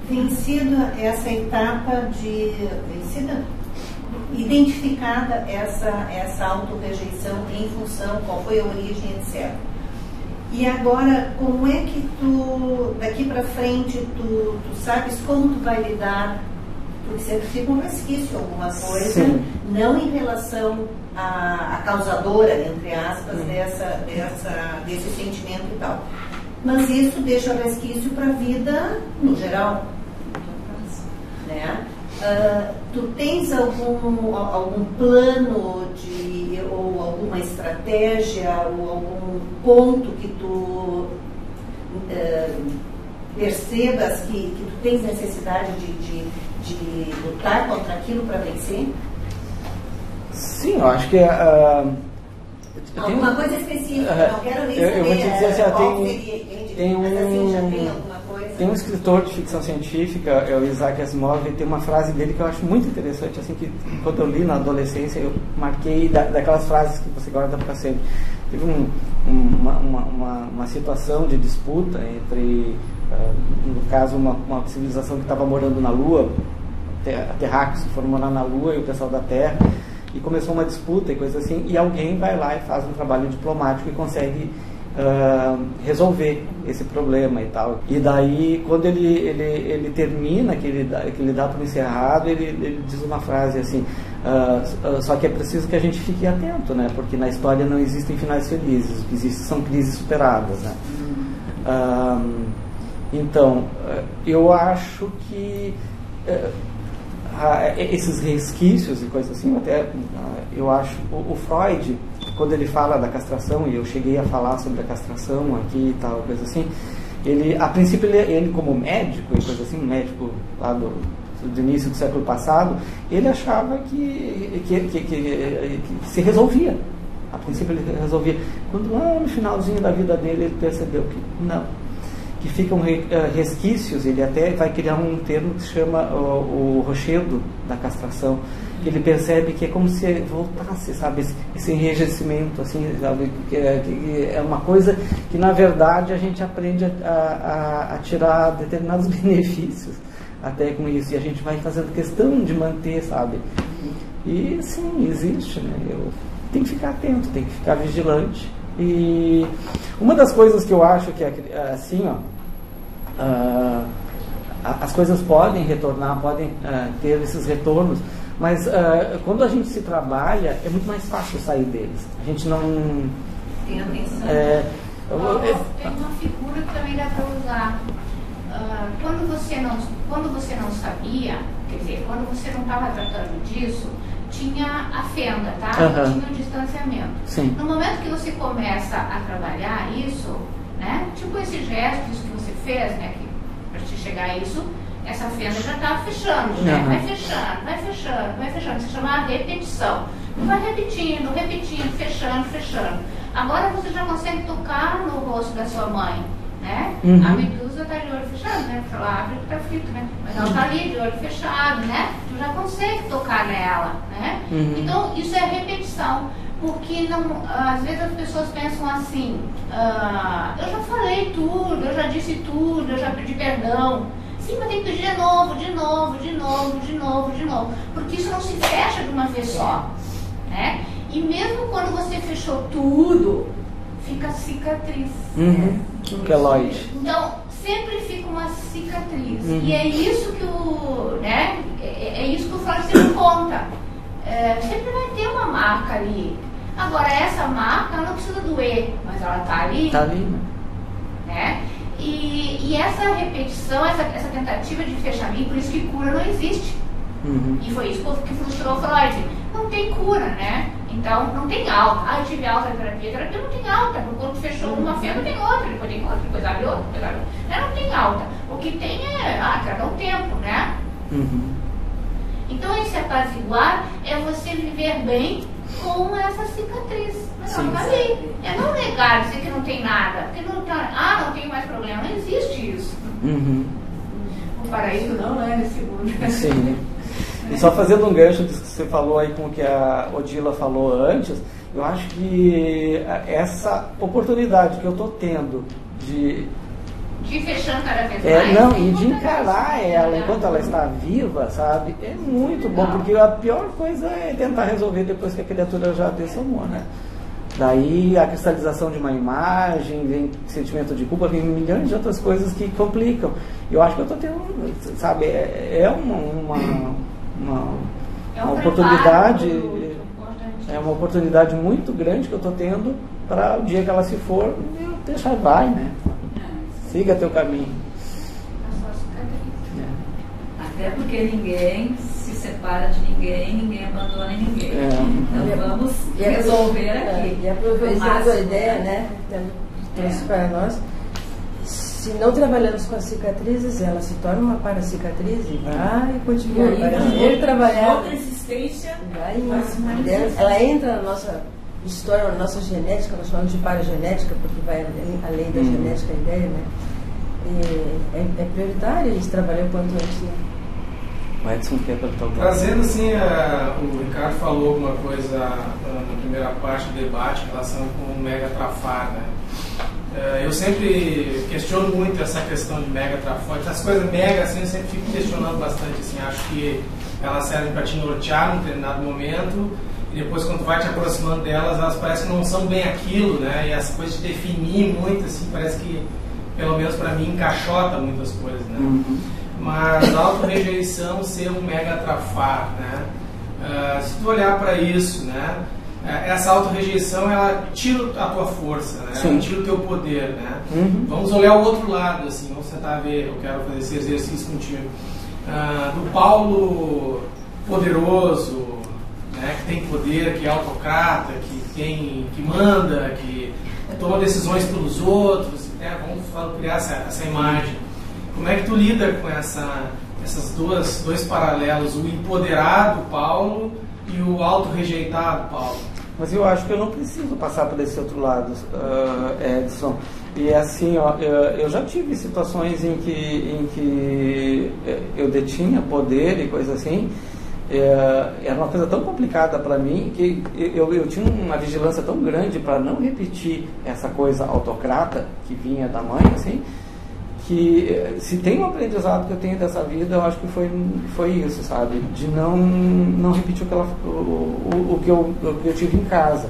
vencido essa etapa de... Vencida? Identificada essa auto-rejeição em função, qual foi a origem, etc. E agora, como é que tu, daqui para frente, tu sabes como tu vai lidar? Porque sempre fica um resquício, alguma coisa, sim, não em relação à causadora, entre aspas, desse sentimento e tal. Mas isso deixa resquício para a vida no geral. Né? Tu tens algum plano ou alguma estratégia ou algum ponto que tu percebas que tu tens necessidade de lutar contra aquilo para vencer? Sim, eu acho que alguma coisa específica, não quero nem saber. Eu vou te dizer assim, tem um coisa. escritor de ficção científica, é o Isaac Asimov, e tem uma frase dele que eu acho muito interessante, assim, que quando eu li na adolescência, eu marquei daquelas frases que você guarda para sempre. Teve uma situação de disputa entre, no caso, uma civilização que estava morando na Lua, terráqueos que foram morar na Lua e o pessoal da Terra, e começou uma disputa e coisa assim, e alguém vai lá e faz um trabalho diplomático e consegue resolver esse problema e tal. E daí, quando ele termina, que ele dá por encerrado, ele diz uma frase assim, só que é preciso que a gente fique atento, né? Porque na história não existem finais felizes, o que existe são crises superadas, né? Então, eu acho que esses resquícios e coisas assim, até eu acho, o Freud, quando ele fala da castração, e eu cheguei a falar sobre a castração aqui e tal, coisa assim, a princípio ele como médico e coisa assim, um médico lá do início do século passado, ele achava que se resolvia. A princípio ele resolvia. Quando lá no finalzinho da vida dele ele percebeu que não, que ficam resquícios. Ele até vai criar um termo que se chama o rochedo da castração, que ele percebe que é como se voltasse, sabe, esse enrijecimento, assim, sabe, que é uma coisa que na verdade a gente aprende a tirar determinados benefícios até com isso, e a gente vai fazendo questão de manter, sabe. E sim, existe, né? Tem que ficar atento, tem que ficar vigilante. E uma das coisas que eu acho que é assim, as coisas podem retornar, podem ter esses retornos, mas quando a gente se trabalha, é muito mais fácil sair deles. A gente não tem atenção. Tem uma figura que também dá para usar. Quando você não sabia, quer dizer, quando você não estava tratando disso, tinha a fenda, tá? Tinha o distanciamento. Sim. No momento que você começa a trabalhar isso, né? Tipo esse gesto que você fez, né? Para te chegar a isso, essa fenda já está fechando, né? Vai fechando, vai fechando, vai fechando. Isso se chama repetição. Vai repetindo, fechando. Agora você já consegue tocar no rosto da sua mãe, né? A medusa está de olho fechado, né? Porque ela abre porque está frito, né? Mas ela está ali de olho fechado, né? Tu já consegue tocar nela, né? Então, isso é repetição. Porque não, às vezes as pessoas pensam assim, eu já falei tudo, eu já disse tudo, eu já pedi perdão. Sim, mas tem que pedir de novo. Porque isso não se fecha de uma vez só, né? E mesmo quando você fechou tudo, fica cicatriz. Queloide. Então, sempre fica uma cicatriz. E é isso que é isso que o Freud sempre conta. Sempre vai ter uma marca ali. Agora, essa marca ela não precisa doer, mas ela está ali. Está ali, né? E essa repetição, essa tentativa de fechamento, por isso que cura não existe. E foi isso que frustrou o Freud. Não tem cura, né? Então, não tem alta. Eu tive alta na terapia. A terapia não tem alta. Porque quando fechou uma fenda, tem outra. Depois tem outra, depois abre outra, depois abre outra. Não tem alta. O que tem cada um tempo, né? Então, esse apaziguar é você viver bem com essa cicatriz. Mas ela tá ali. É não negar, dizer que não tem nada. Porque não tá, não tem mais problema. Não existe isso. O paraíso não é nesse mundo. Sim. E só fazendo um gancho disso que você falou aí com o que a Odila falou antes, eu acho que essa oportunidade que eu estou tendo de de ir fechando cada vez mais. Não, e de encarar ela enquanto ela está viva, sabe? É muito bom, porque a pior coisa é tentar resolver depois que a criatura já dessomou, né? Daí a cristalização de uma imagem, vem sentimento de culpa, vem milhões de outras coisas que complicam. Eu acho que eu estou tendo, sabe, uma oportunidade, é uma oportunidade muito grande que eu estou tendo para o dia que ela se for, eu deixar vai, né? Siga teu caminho. Até porque ninguém se separa de ninguém abandona ninguém. Então vamos resolver aqui. E aproveitando a ideia, né, trouxe para nós, se não trabalhamos com as cicatrizes, ela se torna uma parациcatriz e vai continuar. Vai trabalhar. Outra existência. Ela entra na nossa história, na nossa genética, nós chamamos de paragenética, porque vai além da genética a ideia, né? E é prioritário eles trabalhar o quanto antes, né? O Edson quer perguntar. Trazendo assim, o Ricardo falou alguma coisa na primeira parte do debate em relação com o mega trafar, né? Eu sempre questiono muito essa questão de mega trafar. Essas coisas mega, assim, eu sempre fico questionando bastante, assim, acho que elas servem para te nortear num determinado momento e depois quando vai te aproximando delas, elas parecem que não são bem aquilo, né? E essa coisa de definir muito, assim, parece que, pelo menos para mim, encaixota muitas coisas, né? Uhum. Mas a autorrejeição ser um mega trafar, né? Se tu olhar para isso, né? Essa autorrejeição, ela tira a tua força, né? Ela tira o teu poder, né? Uhum. Vamos olhar o outro lado, assim, vamos tentar ver, eu quero fazer esse exercício contigo. Do Paulo poderoso, né? Que tem poder, que é autocrata, que manda, que toma decisões pelos outros, né? Vamos criar essa imagem. Como é que tu lida com esses dois paralelos, o empoderado Paulo e o autorrejeitado Paulo? Mas eu acho que eu não preciso passar por esse outro lado, Edson. E assim, ó, eu já tive situações em que eu detinha poder e coisa assim. Era uma coisa tão complicada para mim que eu tinha uma vigilância tão grande para não repetir essa coisa autocrata que vinha da mãe, assim, que se tem um aprendizado que eu tenho dessa vida, eu acho que foi isso, sabe? De não repetir o que eu tive em casa.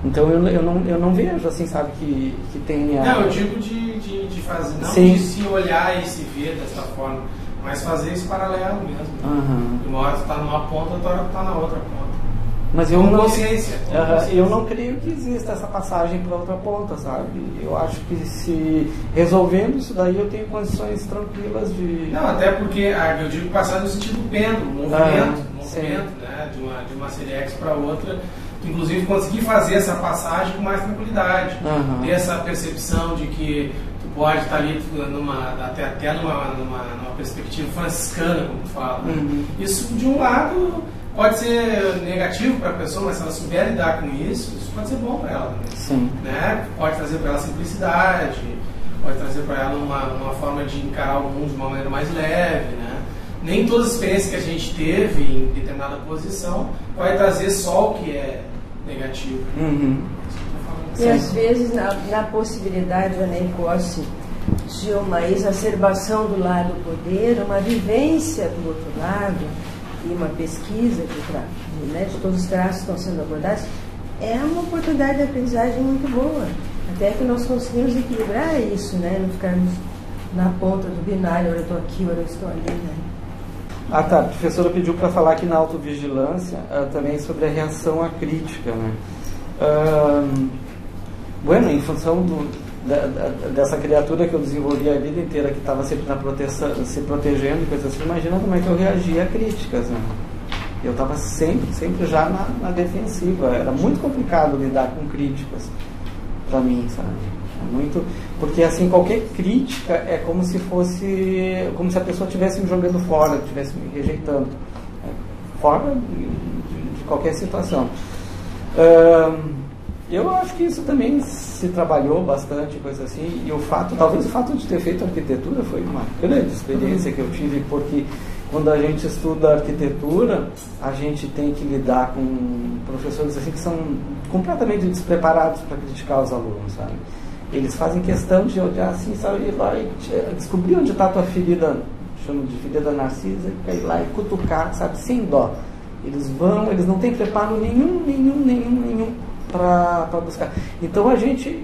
Então eu não vejo, assim, sabe, que tenha... Não, eu digo de fazer, não Sim. de se olhar e se ver dessa forma, mas fazer esse paralelo mesmo. Uhum. Uma hora tu tá numa ponta, outra hora tu tá na outra ponta. Mas Com consciência. Eu não creio que exista essa passagem para outra ponta, sabe? Eu acho que se resolvendo isso daí eu tenho condições tranquilas de... Não, até porque eu digo passar no sentido pêndulo, movimento, né? De uma série X para outra. Inclusive conseguir fazer essa passagem com mais tranquilidade. Ter essa percepção de que tu pode estar ali até numa perspectiva franciscana, como tu fala. Isso, de um lado, pode ser negativo para a pessoa, mas se ela souber lidar com isso pode ser bom para ela. Né? Pode trazer para ela simplicidade, pode trazer para ela uma forma de encarar o mundo de uma maneira mais leve, né? Nem todas as experiências que a gente teve em determinada posição vai trazer só o que é negativo. E às vezes na possibilidade, na hipótese de uma exacerbação do lado do poder, uma vivência do outro lado e uma pesquisa de todos os traços que estão sendo abordados, é uma oportunidade de aprendizagem muito boa. Até que nós conseguimos equilibrar isso, né? Não ficarmos na ponta do binário, ora eu estou aqui, ora eu estou ali, né? Ah, tá. A professora pediu para falar aqui na autovigilância também sobre a reação à crítica, né? Bueno, em função dessa criatura que eu desenvolvi a vida inteira, que estava sempre na proteção, se protegendo e coisas assim, imagina como é que eu reagia a críticas, né? Eu estava sempre já na defensiva. Era muito complicado lidar com críticas para mim, sabe? Muito, porque assim, qualquer crítica é como se a pessoa estivesse me jogando fora, estivesse me rejeitando, fora de qualquer situação. Eu acho que isso também se trabalhou bastante, coisa assim, e talvez o fato de ter feito arquitetura foi uma grande experiência que eu tive, porque quando a gente estuda arquitetura, a gente tem que lidar com professores assim que são completamente despreparados para criticar os alunos, sabe? eles fazem questão de olhar assim, sabe, ir lá e descobrir onde está a tua ferida, chamo de ferida narcisa, e ir lá e cutucar, sabe, sem dó. Eles vão, eles não têm preparo nenhum para buscar. Então a gente,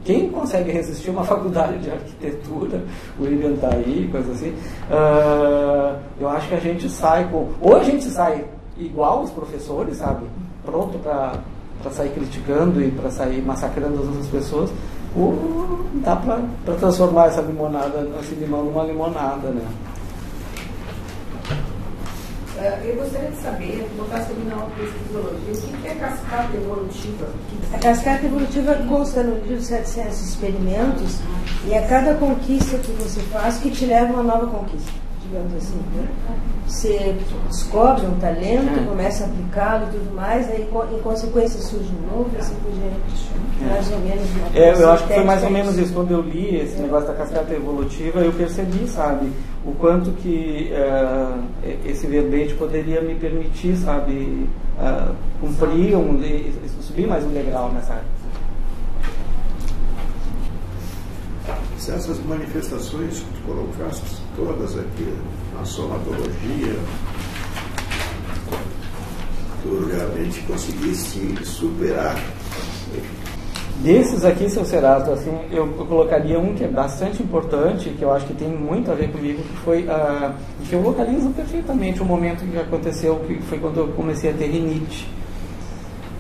quem consegue resistir uma faculdade de arquitetura, o William está aí, coisa assim, eu acho que a gente sai ou a gente sai igual os professores, sabe, pronto para sair criticando e para sair massacrando as outras pessoas, ou dá para transformar essa limonada, esse limão numa limonada, né? Eu gostaria de saber, no caso terminar uma pesquisologia, o que é cascata evolutiva? A cascata evolutiva consta no livro 700 experimentos, e a cada conquista que você faz que te leva a uma nova conquista, digamos assim, né? Você descobre um talento, começa a aplicá-lo e tudo mais, aí em consequência surge um novo, assim por diante. Mais ou menos. Eu acho que foi mais ou menos isso. Quando eu li esse negócio da cascata evolutiva, eu percebi, sabe, o quanto que esse verbete poderia me permitir, sabe, cumprir, subir mais um degrau nessa área. Se essas manifestações que tu colocaste todas aqui, na somatologia, tu realmente conseguisse superar. Desses aqui, seu Cerato, assim, eu colocaria um que é bastante importante, que eu acho que tem muito a ver comigo, que foi que eu localizo perfeitamente o momento que aconteceu, que foi quando eu comecei a ter rinite.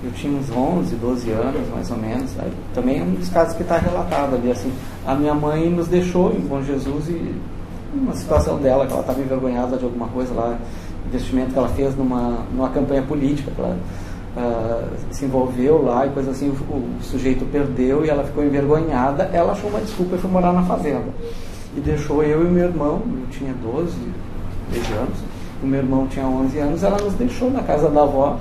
Eu tinha uns 11, 12 anos, mais ou menos. Aí, também é um dos casos que está relatado ali, assim. A minha mãe nos deixou em Bom Jesus e uma situação dela, que ela estava envergonhada de alguma coisa lá, investimento que ela fez numa campanha política, que ela se envolveu lá e coisa assim, o sujeito perdeu e ela ficou envergonhada, ela achou uma desculpa e foi morar na fazenda. E deixou eu e meu irmão, eu tinha 12, 13 anos, o meu irmão tinha 11 anos, ela nos deixou na casa da avó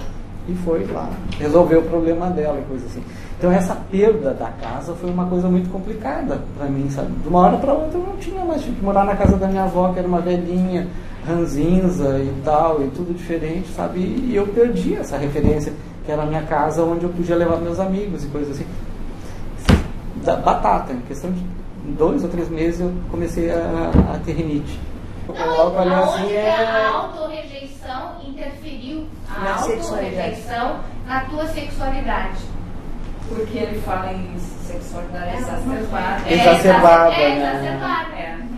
e foi lá resolver o problema dela e coisa assim. Então essa perda da casa foi uma coisa muito complicada para mim, sabe? De uma hora para outra eu não tinha mais, tinha que morar na casa da minha avó, que era uma velhinha, ranzinza e tal, e tudo diferente, sabe? E eu perdi essa referência, que era a minha casa onde eu podia levar meus amigos e coisas assim. Da batata, em questão de 2 ou 3 meses eu comecei a ter rinite. Onde a autorrejeição interferiu, a autorrejeição na tua sexualidade. Porque ele fala em sexualidade exacerbada. Exacerbada, né?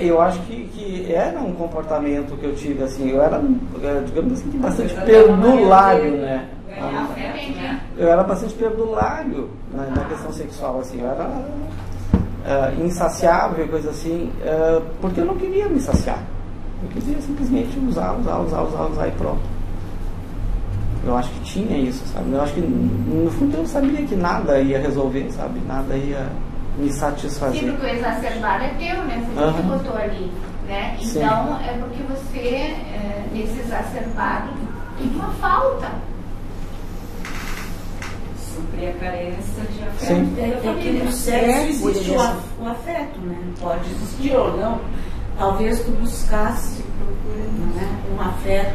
Eu acho que era um comportamento que eu tive, assim, eu era, digamos assim, bastante perdulário, né? Eu era bastante perdulário na questão sexual, assim, eu era insaciável e coisa assim, porque eu não queria me saciar. Eu queria simplesmente usar e pronto. Eu acho que tinha isso, sabe? Eu acho que no fundo eu sabia que nada ia resolver, sabe? Nada ia me satisfazer. Sim, porque o exacerbado é teu, né? Foi você que botou ali, né? Então, sim, é porque você, nesse exacerbado, tem uma falta. Suprir a carência de afeto. Sim. Porque no sexo existe o afeto, né? Pode existir ou não. Talvez tu buscasse um afeto.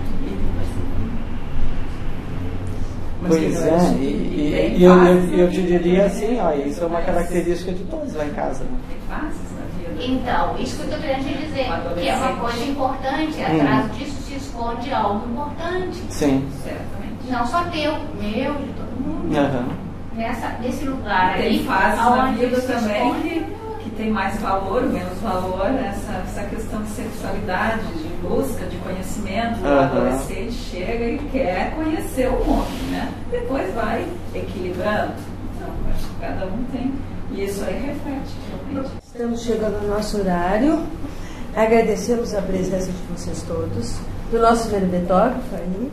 Pois é, e eu te diria assim, ó, isso é uma característica de todos lá em casa. Né? Tem fases na vida. Então, isso que eu estou querendo te dizer, que é uma coisa importante, atrás disso se esconde algo importante. Sim. Certamente. Não só teu, meu, de todo mundo. Nesse lugar tem aí. Tem fases na vida também que tem mais valor, menos valor, essa questão de sexualidade, de busca, de conhecimento. O adolescente chega e quer conhecer o mundo, né? Depois vai equilibrando. Então, acho que cada um tem. E isso aí reflete, realmente. Estamos chegando ao nosso horário. Agradecemos a presença de vocês todos, do nosso verbetógrafo aí.